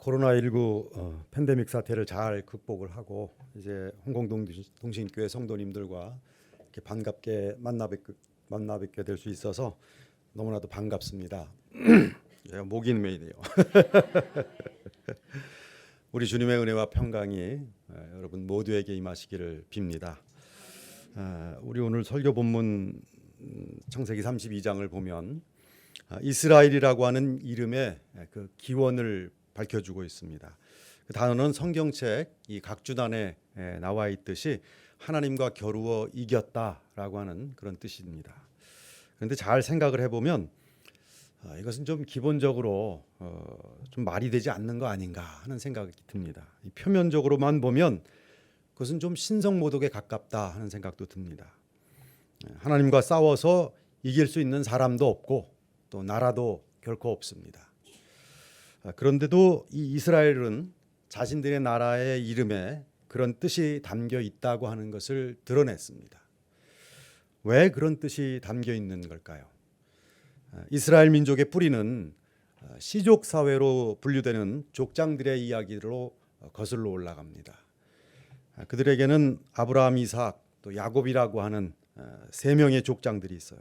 코로나19 팬데믹 사태를 잘 극복을 하고 이제 홍콩동신교회 성도님들과 이렇게 반갑게 만나 뵙게 될 수 있어서 너무나도 반갑습니다. 제가 목이 메이네요. 우리 주님의 은혜와 평강이 여러분 모두에게 임하시기를 빕니다. 우리 오늘 설교 본문 창세기 32장을 보면 이스라엘이라고 하는 이름의 그 기원을 밝혀주고 있습니다. 그 단어는 성경책 이 각주단에 나와 있듯이 하나님과 겨루어 이겼다라고 하는 그런 뜻입니다. 그런데 잘 생각을 해보면 이것은 좀 기본적으로 좀 말이 되지 않는 거 아닌가 하는 생각이 듭니다. 표면적으로만 보면 그것은 좀 신성모독에 가깝다 하는 생각도 듭니다. 하나님과 싸워서 이길 수 있는 사람도 없고 또 나라도 결코 없습니다. 그런데도 이 이스라엘은 자신들의 나라의 이름에 그런 뜻이 담겨 있다고 하는 것을 드러냈습니다. 왜 그런 뜻이 담겨 있는 걸까요? 이스라엘 민족의 뿌리는 시족 사회로 분류되는 족장들의 이야기로 거슬러 올라갑니다. 그들에게는 아브라함, 이삭, 또 야곱이라고 하는 세 명의 족장들이 있어요.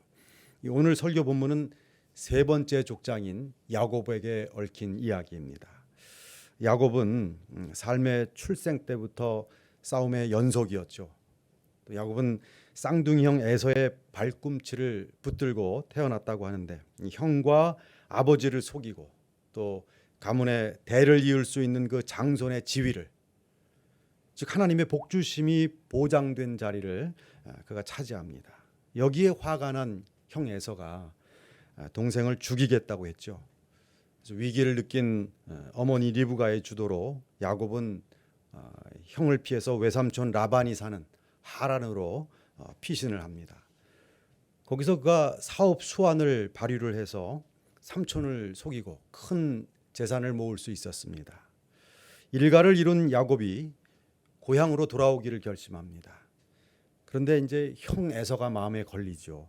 오늘 설교 본문은 세 번째 족장인 야곱에게 얽힌 이야기입니다. 야곱은 삶의 출생 때부터 싸움의 연속이었죠. 또 야곱은 쌍둥이형 에서의 발꿈치를 붙들고 태어났다고 하는데 형과 아버지를 속이고 또 가문의 대를 이을 수 있는 그 장손의 지위를, 즉 하나님의 복주심이 보장된 자리를 그가 차지합니다. 여기에 화가 난 형 에서가 동생을 죽이겠다고 했죠. 그래서 위기를 느낀 어머니 리브가의 주도로 야곱은 형을 피해서 외삼촌 라반이 사는 하란으로 피신을 합니다. 거기서 그가 사업 수완을 발휘를 해서 삼촌을 속이고 큰 재산을 모을 수 있었습니다. 일가를 이룬 야곱이 고향으로 돌아오기를 결심합니다. 그런데 이제 형 에서가 마음에 걸리죠.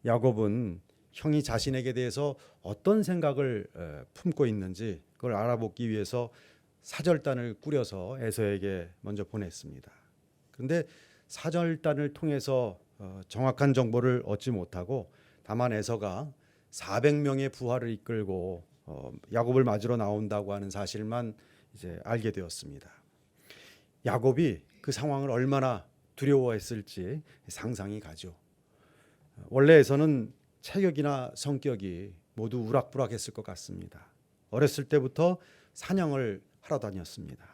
야곱은 형이 자신에게 대해서 어떤 생각을 품고 있는지 그걸 알아보기 위해서 사절단을 꾸려서 에서에게 먼저 보냈습니다. 그런데 사절단을 통해서 정확한 정보를 얻지 못하고 다만 에서가 400명의 부하를 이끌고 야곱을 맞으러 나온다고 하는 사실만 이제 알게 되었습니다. 야곱이 그 상황을 얼마나 두려워했을지 상상이 가죠. 원래 에서는 체격이나 성격이 모두 우락부락했을 것 같습니다. 어렸을 때부터 사냥을 하러 다녔습니다.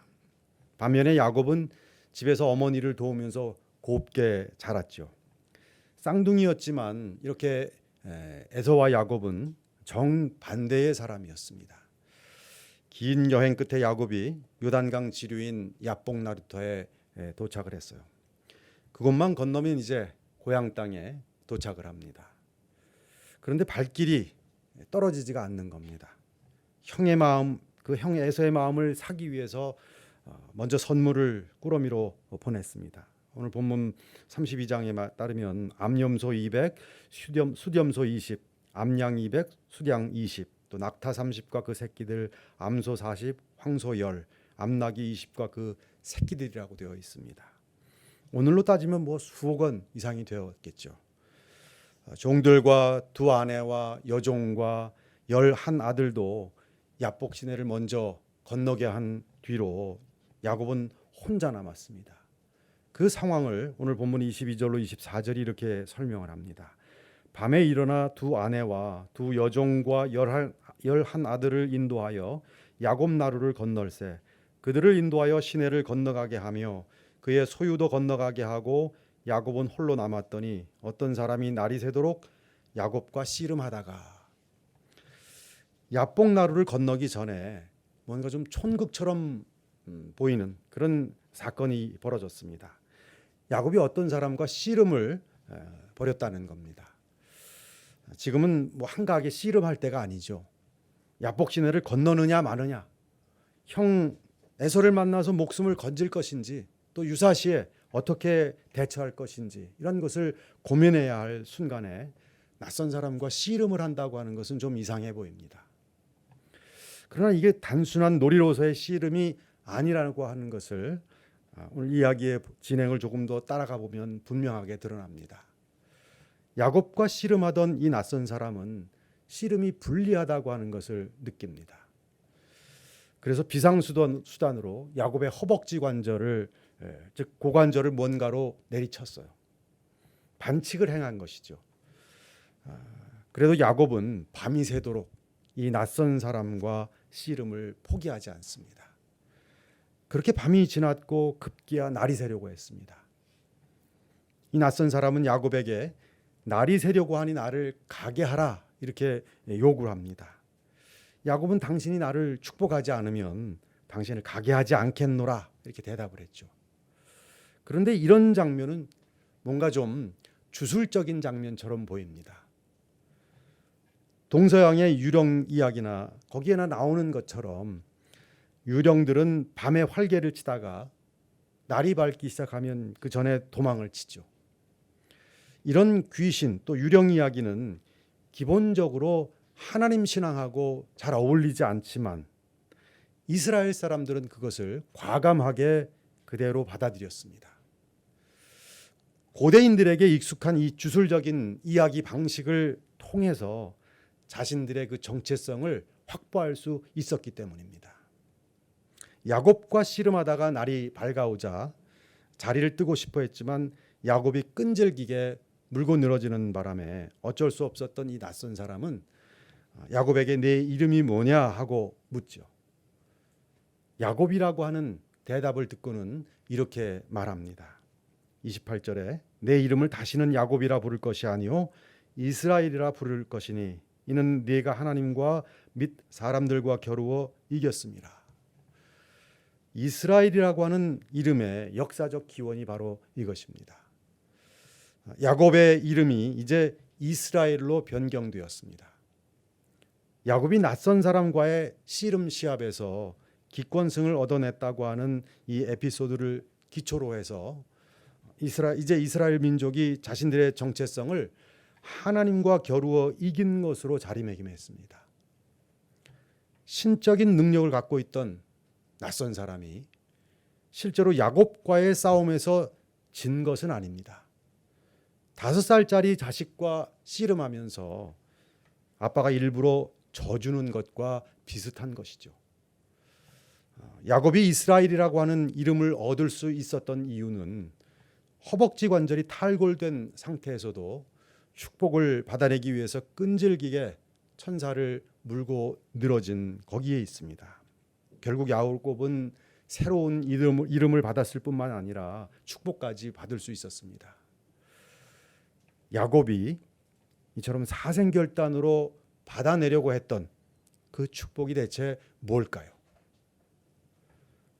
반면에 야곱은 집에서 어머니를 도우면서 곱게 자랐죠. 쌍둥이였지만 이렇게 에서와 야곱은 정반대의 사람이었습니다. 긴 여행 끝에 야곱이 요단강 지류인 야복나루터에 도착을 했어요. 그곳만 건너면 이제 고향 땅에 도착을 합니다. 그런데 발길이 떨어지지가 않는 겁니다. 형의 마음, 그 형 에서의 마음을 사기 위해서 먼저 선물을 꾸러미로 보냈습니다. 오늘 본문 32장에 따르면 암염소 200, 수렴소 20, 암양 200, 수량 20, 또 낙타 30과 그 새끼들, 암소 40, 황소 10, 암낙이 20과 그 새끼들이라고 되어 있습니다. 오늘로 따지면 뭐 수억 원 이상이 되었겠죠. 종들과 두 아내와 여종과 11 아들도 야복 시내를 먼저 건너게 한 뒤로 야곱은 혼자 남았습니다. 그 상황을 오늘 본문 22절로 24절이 이렇게 설명을 합니다. 밤에 일어나 두 아내와 두 여종과 11 아들을 인도하여 야곱 나루를 건널세 그들을 인도하여 시내를 건너가게 하며 그의 소유도 건너가게 하고 야곱은 홀로 남았더니 어떤 사람이 날이 새도록 야곱과 씨름하다가, 야복 나루를 건너기 전에 뭔가 좀 촌극처럼 보이는 그런 사건이 벌어졌습니다. 야곱이 어떤 사람과 씨름을 벌였다는 겁니다. 지금은 뭐 한가하게 씨름할 때가 아니죠. 야복 시내를 건너느냐 마느냐, 형 에서를 만나서 목숨을 건질 것인지 또 유사시에 어떻게 대처할 것인지 이런 것을 고민해야 할 순간에 낯선 사람과 씨름을 한다고 하는 것은 좀 이상해 보입니다. 그러나 이게 단순한 놀이로서의 씨름이 아니라고 하는 것을 오늘 이야기의 진행을 조금 더 따라가 보면 분명하게 드러납니다. 야곱과 씨름하던 이 낯선 사람은 씨름이 불리하다고 하는 것을 느낍니다. 그래서 비상수단으로 야곱의 허벅지 관절을, 즉 고관절을 뭔가로 내리쳤어요. 반칙을 행한 것이죠. 그래도 야곱은 밤이 새도록 이 낯선 사람과 씨름을 포기하지 않습니다. 그렇게 밤이 지났고 급기야 날이 새려고 했습니다. 이 낯선 사람은 야곱에게 날이 새려고 하니 나를 가게 하라 이렇게 요구를 합니다. 야곱은 당신이 나를 축복하지 않으면 당신을 가게 하지 않겠노라 이렇게 대답을 했죠. 그런데 이런 장면은 뭔가 좀 주술적인 장면처럼 보입니다. 동서양의 유령 이야기나 거기에나 나오는 것처럼 유령들은 밤에 활개를 치다가 날이 밝기 시작하면 그 전에 도망을 치죠. 이런 귀신 또 유령 이야기는 기본적으로 하나님 신앙하고 잘 어울리지 않지만 이스라엘 사람들은 그것을 과감하게 그대로 받아들였습니다. 고대인들에게 익숙한 이 주술적인 이야기 방식을 통해서 자신들의 그 정체성을 확보할 수 있었기 때문입니다. 야곱과 씨름하다가 날이 밝아오자 자리를 뜨고 싶어 했지만 야곱이 끈질기게 물고 늘어지는 바람에 어쩔 수 없었던 이 낯선 사람은 야곱에게 내 이름이 뭐냐 하고 묻죠. 야곱이라고 하는 대답을 듣고는 이렇게 말합니다. 28절에 내 이름을 다시는 야곱이라 부를 것이 아니요 이스라엘이라 부를 것이니 이는 네가 하나님과 및 사람들과 겨루어 이겼습니다. 이스라엘이라고 하는 이름의 역사적 기원이 바로 이것입니다. 야곱의 이름이 이제 이스라엘로 변경되었습니다. 야곱이 낯선 사람과의 씨름 시합에서 기권승을 얻어냈다고 하는 이 에피소드를 기초로 해서 이제 이스라엘 민족이 자신들의 정체성을 하나님과 겨루어 이긴 것으로 자리매김했습니다. 신적인 능력을 갖고 있던 낯선 사람이 실제로 야곱과의 싸움에서 진 것은 아닙니다. 5살짜리 자식과 씨름하면서 아빠가 일부러 져주는 것과 비슷한 것이죠. 야곱이 이스라엘이라고 하는 이름을 얻을 수 있었던 이유는 허벅지 관절이 탈골된 상태에서도 축복을 받아내기 위해서 끈질기게 천사를 물고 늘어진 거기에 있습니다. 결국 야곱은 새로운 이름을 받았을 뿐만 아니라 축복까지 받을 수 있었습니다. 야곱이 이처럼 사생결단으로 받아내려고 했던 그 축복이 대체 뭘까요?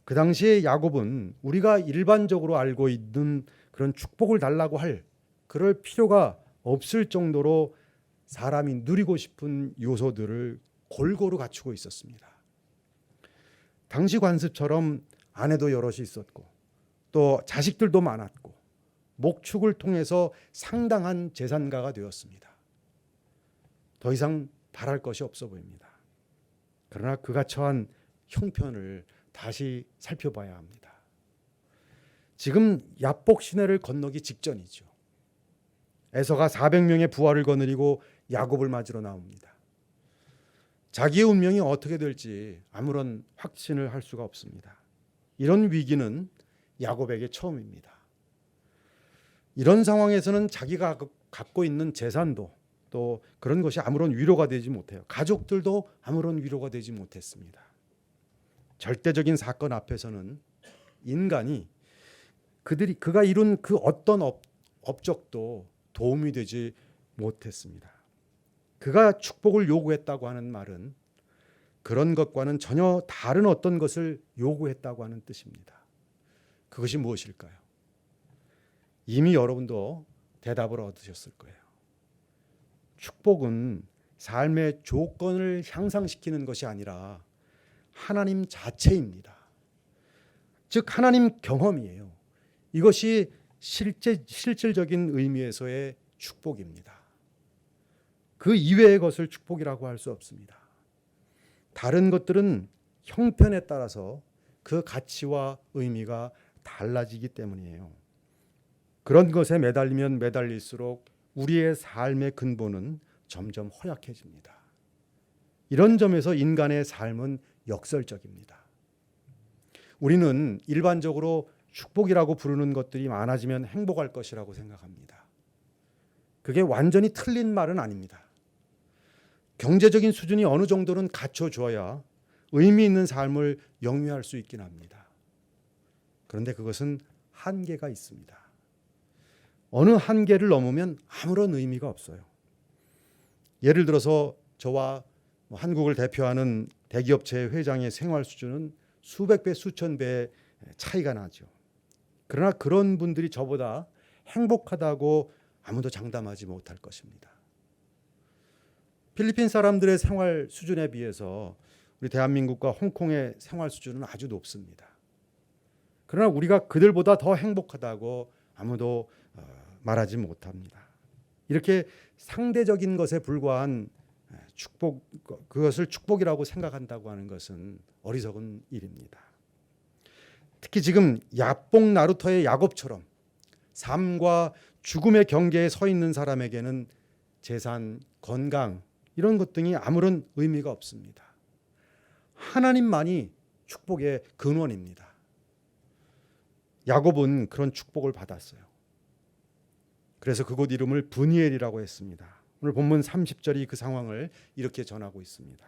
그 당시에 야곱은 우리가 일반적으로 알고 있는 그런 축복을 달라고 할 그럴 필요가 없을 정도로 사람이 누리고 싶은 요소들을 골고루 갖추고 있었습니다. 당시 관습처럼 아내도 여럿이 있었고 또 자식들도 많았고 목축을 통해서 상당한 재산가가 되었습니다. 더 이상 바랄 것이 없어 보입니다. 그러나 그가 처한 형편을 다시 살펴봐야 합니다. 지금 야복 시내를 건너기 직전이죠. 에서가 400명의 부하를 거느리고 야곱을 맞으러 나옵니다. 자기의 운명이 어떻게 될지 아무런 확신을 할 수가 없습니다. 이런 위기는 야곱에게 처음입니다. 이런 상황에서는 자기가 갖고 있는 재산도 또 그런 것이 아무런 위로가 되지 못해요. 가족들도 아무런 위로가 되지 못했습니다. 절대적인 사건 앞에서는 인간이 그가 이룬 그 어떤 업적도 도움이 되지 못했습니다. 그가 축복을 요구했다고 하는 말은 그런 것과는 전혀 다른 어떤 것을 요구했다고 하는 뜻입니다. 그것이 무엇일까요? 이미 여러분도 대답을 얻으셨을 거예요. 축복은 삶의 조건을 향상시키는 것이 아니라 하나님 자체입니다. 즉 하나님 경험이에요. 이것이 실질적인 의미에서의 축복입니다. 그 이외의 것을 축복이라고 할 수 없습니다. 다른 것들은 형편에 따라서 그 가치와 의미가 달라지기 때문이에요. 그런 것에 매달리면 매달릴수록 우리의 삶의 근본은 점점 허약해집니다. 이런 점에서 인간의 삶은 역설적입니다. 우리는 일반적으로 축복이라고 부르는 것들이 많아지면 행복할 것이라고 생각합니다. 그게 완전히 틀린 말은 아닙니다. 경제적인 수준이 어느 정도는 갖춰줘야 의미 있는 삶을 영위할 수 있긴 합니다. 그런데 그것은 한계가 있습니다. 어느 한계를 넘으면 아무런 의미가 없어요. 예를 들어서 저와 한국을 대표하는 대기업체 회장의 생활 수준은 수백 배, 수천 배의 차이가 나죠. 그러나 그런 분들이 저보다 행복하다고 아무도 장담하지 못할 것입니다. 필리핀 사람들의 생활 수준에 비해서 우리 대한민국과 홍콩의 생활 수준은 아주 높습니다. 그러나 우리가 그들보다 더 행복하다고 아무도 말하지 못합니다. 이렇게 상대적인 것에 불과한 축복, 그것을 축복이라고 생각한다고 하는 것은 어리석은 일입니다. 특히 지금 야뽕 나루터의 야곱처럼 삶과 죽음의 경계에 서 있는 사람에게는 재산, 건강 이런 것 등이 아무런 의미가 없습니다. 하나님만이 축복의 근원입니다. 야곱은 그런 축복을 받았어요. 그래서 그곳 이름을 브니엘이라고 했습니다. 오늘 본문 30절이 그 상황을 이렇게 전하고 있습니다.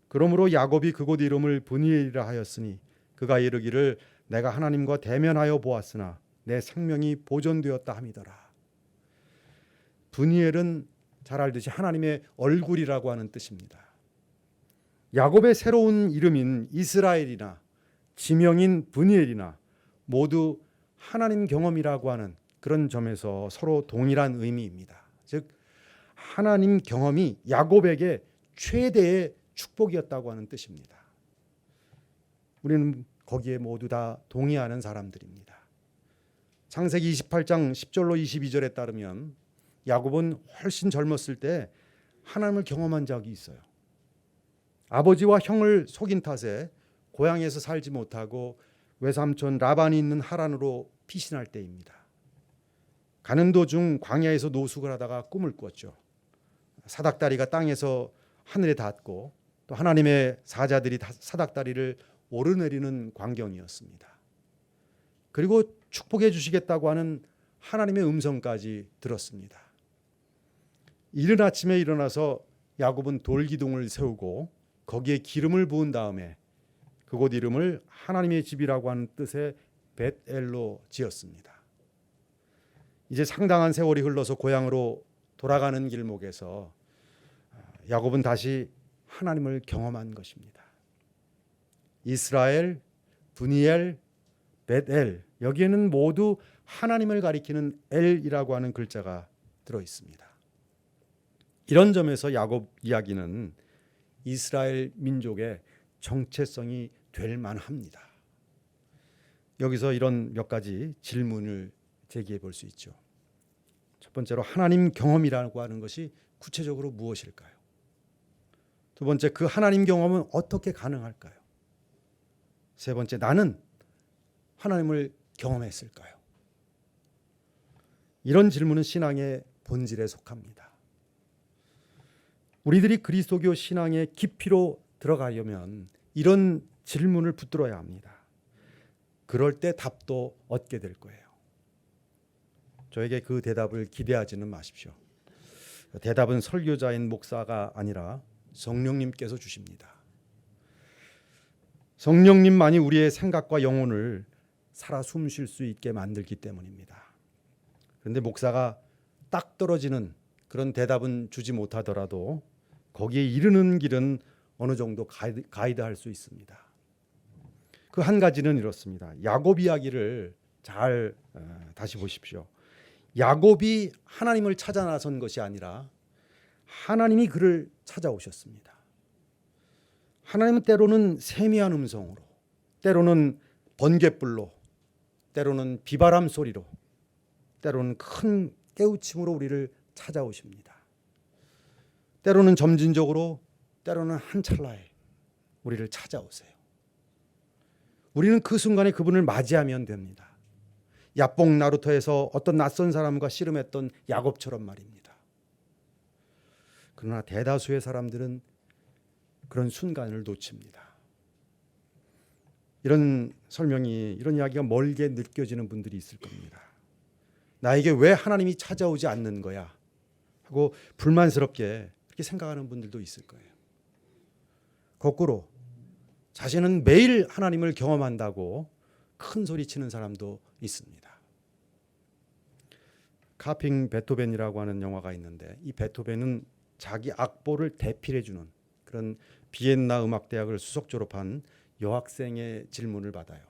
그러므로 야곱이 그곳 이름을 브니엘이라 하였으니 그가 이르기를 내가 하나님과 대면하여 보았으나 내 생명이 보존되었다 함이더라. 브니엘은 잘 알듯이 하나님의 얼굴이라고 하는 뜻입니다. 야곱의 새로운 이름인 이스라엘이나 지명인 브니엘이나 모두 하나님 경험이라고 하는 그런 점에서 서로 동일한 의미입니다. 즉 하나님 경험이 야곱에게 최대의 축복이었다고 하는 뜻입니다. 우리는 거기에 모두 다 동의하는 사람들입니다. 창세기 28장 10절로 22절에 따르면 야곱은 훨씬 젊었을 때 하나님을 경험한 적이 있어요. 아버지와 형을 속인 탓에 고향에서 살지 못하고 외삼촌 라반이 있는 하란으로 피신할 때입니다. 가는 도중 광야에서 노숙을 하다가 꿈을 꿨죠. 사닥다리가 땅에서 하늘에 닿고 또 하나님의 사자들이 사닥다리를 오르내리는 광경이었습니다. 그리고 축복해 주시겠다고 하는 하나님의 음성까지 들었습니다. 이른 아침에 일어나서 야곱은 돌기둥을 세우고 거기에 기름을 부은 다음에 그곳 이름을 하나님의 집이라고 하는 뜻의 벳엘로 지었습니다. 이제 상당한 세월이 흘러서 고향으로 돌아가는 길목에서 야곱은 다시 하나님을 경험한 것입니다. 이스라엘, 브니엘, 벳엘 여기에는 모두 하나님을 가리키는 엘이라고 하는 글자가 들어 있습니다. 이런 점에서 야곱 이야기는 이스라엘 민족의 정체성이 될 만합니다. 여기서 이런 몇 가지 질문을 제기해 볼 수 있죠. 첫 번째로 하나님 경험이라고 하는 것이 구체적으로 무엇일까요? 두 번째, 그 하나님 경험은 어떻게 가능할까요? 세 번째, 나는 하나님을 경험했을까요? 이런 질문은 신앙의 본질에 속합니다. 우리들이 그리스도교 신앙의 깊이로 들어가려면 이런 질문을 붙들어야 합니다. 그럴 때 답도 얻게 될 거예요. 저에게 그 대답을 기대하지는 마십시오. 대답은 설교자인 목사가 아니라 성령님께서 주십니다. 성령님만이 우리의 생각과 영혼을 살아 숨 쉴 수 있게 만들기 때문입니다. 그런데 목사가 딱 떨어지는 그런 대답은 주지 못하더라도 거기에 이르는 길은 어느 정도 가이드할 수 있습니다. 그 한 가지는 이렇습니다. 야곱 이야기를 잘 다시 보십시오. 야곱이 하나님을 찾아 나선 것이 아니라 하나님이 그를 찾아오셨습니다. 하나님은 때로는 세미한 음성으로, 때로는 번갯불로, 때로는 비바람 소리로, 때로는 큰 깨우침으로 우리를 찾아오십니다. 때로는 점진적으로, 때로는 한 찰나에 우리를 찾아오세요. 우리는 그 순간에 그분을 맞이하면 됩니다. 야뽕 나루터에서 어떤 낯선 사람과 씨름했던 야곱처럼 말입니다. 그러나 대다수의 사람들은 그런 순간을 놓칩니다. 이런 설명이, 이런 이야기가 멀게 느껴지는 분들이 있을 겁니다. 나에게 왜 하나님이 찾아오지 않는 거야? 하고 불만스럽게 그렇게 생각하는 분들도 있을 거예요. 거꾸로 자신은 매일 하나님을 경험한다고 큰 소리 치는 사람도 있습니다. 카핑 베토벤이라고 하는 영화가 있는데, 이 베토벤은 자기 악보를 대필해 주는 그런 비엔나 음악대학을 수석 졸업한 여학생의 질문을 받아요.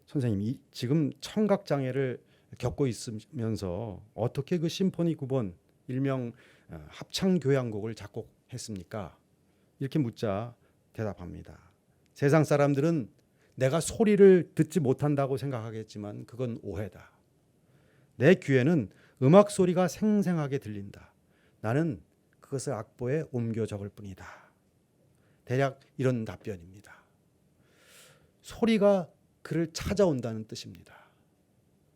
선생님, 지금 청각 장애를 겪고 있으면서 어떻게 그 심포니 9번 일명 합창 교향곡을 작곡했습니까? 이렇게 묻자 대답합니다. 세상 사람들은 내가 소리를 듣지 못한다고 생각하겠지만 그건 오해다. 내 귀에는 음악 소리가 생생하게 들린다. 나는 그것을 악보에 옮겨 적을 뿐이다. 대략 이런 답변입니다. 소리가 그를 찾아온다는 뜻입니다.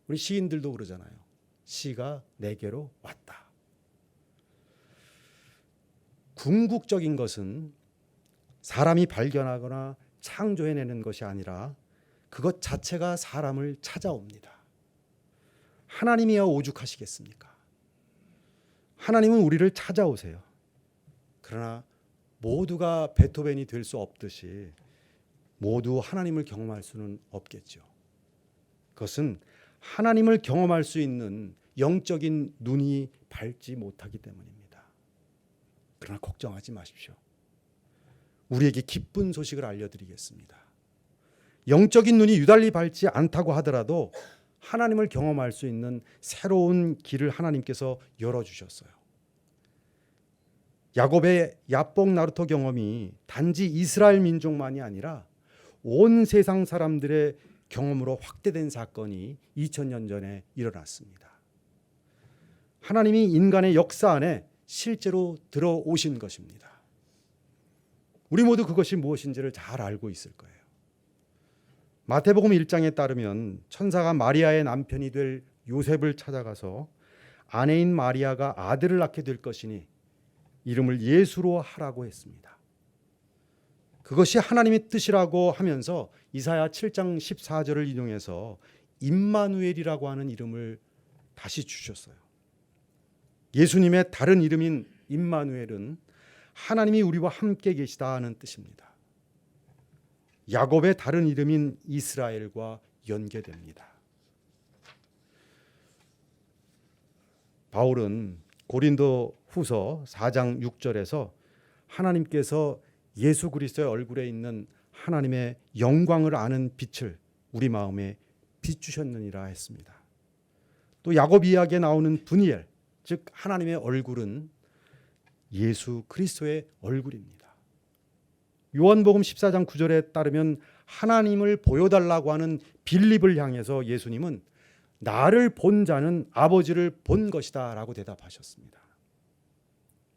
우리 시인들도 그러잖아요. 시가 내게로 왔다. 궁극적인 것은 사람이 발견하거나 창조해내는 것이 아니라 그것 자체가 사람을 찾아옵니다. 하나님이야 오죽하시겠습니까? 하나님은 우리를 찾아오세요. 그러나 모두가 베토벤이 될 수 없듯이 모두 하나님을 경험할 수는 없겠죠. 그것은 하나님을 경험할 수 있는 영적인 눈이 밝지 못하기 때문입니다. 그러나 걱정하지 마십시오. 우리에게 기쁜 소식을 알려드리겠습니다. 영적인 눈이 유달리 밝지 않다고 하더라도 하나님을 경험할 수 있는 새로운 길을 하나님께서 열어주셨어요. 야곱의 야뽕 나루터 경험이 단지 이스라엘 민족만이 아니라 온 세상 사람들의 경험으로 확대된 사건이 2000년 전에 일어났습니다. 하나님이 인간의 역사 안에 실제로 들어오신 것입니다. 우리 모두 그것이 무엇인지를 잘 알고 있을 거예요. 마태복음 1장에 따르면 천사가 마리아의 남편이 될 요셉을 찾아가서 아내인 마리아가 아들을 낳게 될 것이니 이름을 예수로 하라고 했습니다. 그것이 하나님의 뜻이라고 하면서 이사야 7장 14절을 인용해서 임마누엘이라고 하는 이름을 다시 주셨어요. 예수님의 다른 이름인 임마누엘은 하나님이 우리와 함께 계시다 하는 뜻입니다. 야곱의 다른 이름인 이스라엘과 연계됩니다. 바울은 고린도 후서 4장 6절에서 하나님께서 예수 그리스도의 얼굴에 있는 하나님의 영광을 아는 빛을 우리 마음에 비추셨느니라 했습니다. 또 야곱 이야기에 나오는 분이엘, 즉 하나님의 얼굴은 예수 그리스도의 얼굴입니다. 요한복음 14장 9절에 따르면 하나님을 보여달라고 하는 빌립을 향해서 예수님은 나를 본 자는 아버지를 본 것이다 라고 대답하셨습니다.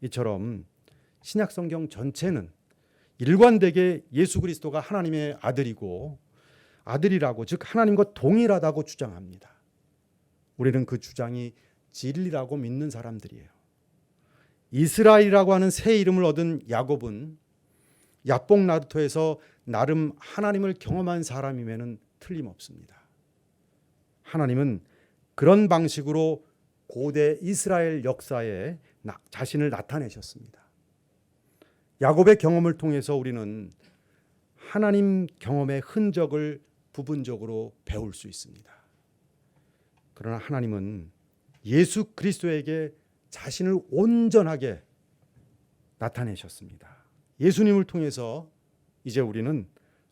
이처럼 신약성경 전체는 일관되게 예수 그리스도가 하나님의 아들이고 아들이라고, 즉 하나님과 동일하다고 주장합니다. 우리는 그 주장이 진리라고 믿는 사람들이에요. 이스라엘이라고 하는 새 이름을 얻은 야곱은 야뽕 나루터에서 나름 하나님을 경험한 사람임에는 틀림없습니다. 하나님은 그런 방식으로 고대 이스라엘 역사에 자신을 나타내셨습니다. 야곱의 경험을 통해서 우리는 하나님 경험의 흔적을 부분적으로 배울 수 있습니다. 그러나 하나님은 예수 그리스도에게 자신을 온전하게 나타내셨습니다. 예수님을 통해서 이제 우리는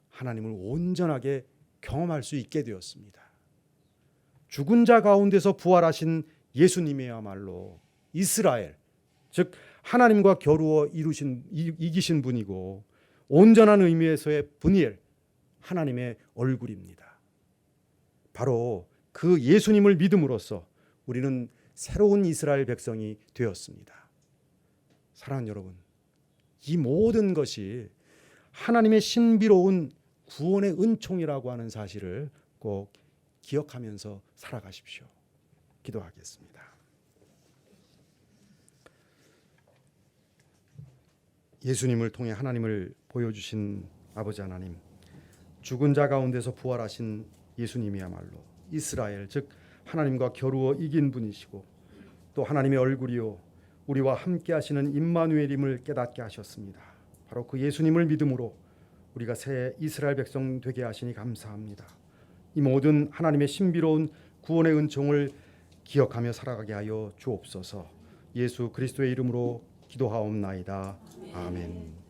하나님을 온전하게 경험할 수 있게 되었습니다. 죽은 자 가운데서 부활하신 예수님이야말로 이스라엘, 즉 하나님과 겨루어 이기신 분이고 온전한 의미에서의 분이엘, 하나님의 얼굴입니다. 바로 그 예수님을 믿음으로써 우리는 새로운 이스라엘 백성이 되었습니다. 사랑하는 여러분, 이 모든 것이 하나님의 신비로운 구원의 은총이라고 하는 사실을 꼭 기억하면서 살아가십시오. 기도하겠습니다. 예수님을 통해 하나님을 보여주신 아버지 하나님, 죽은 자 가운데서 부활하신 예수님이야말로 이스라엘, 즉 하나님과 겨루어 이긴 분이시고 또 하나님의 얼굴이요 우리와 함께 하시는 임마누엘임을 깨닫게 하셨습니다. 바로 그 예수님을 믿음으로 우리가 새 이스라엘 백성 되게 하시니 감사합니다. 이 모든 하나님의 신비로운 구원의 은총을 기억하며 살아가게 하여 주옵소서. 예수 그리스도의 이름으로 기도하옵나이다. 아멘.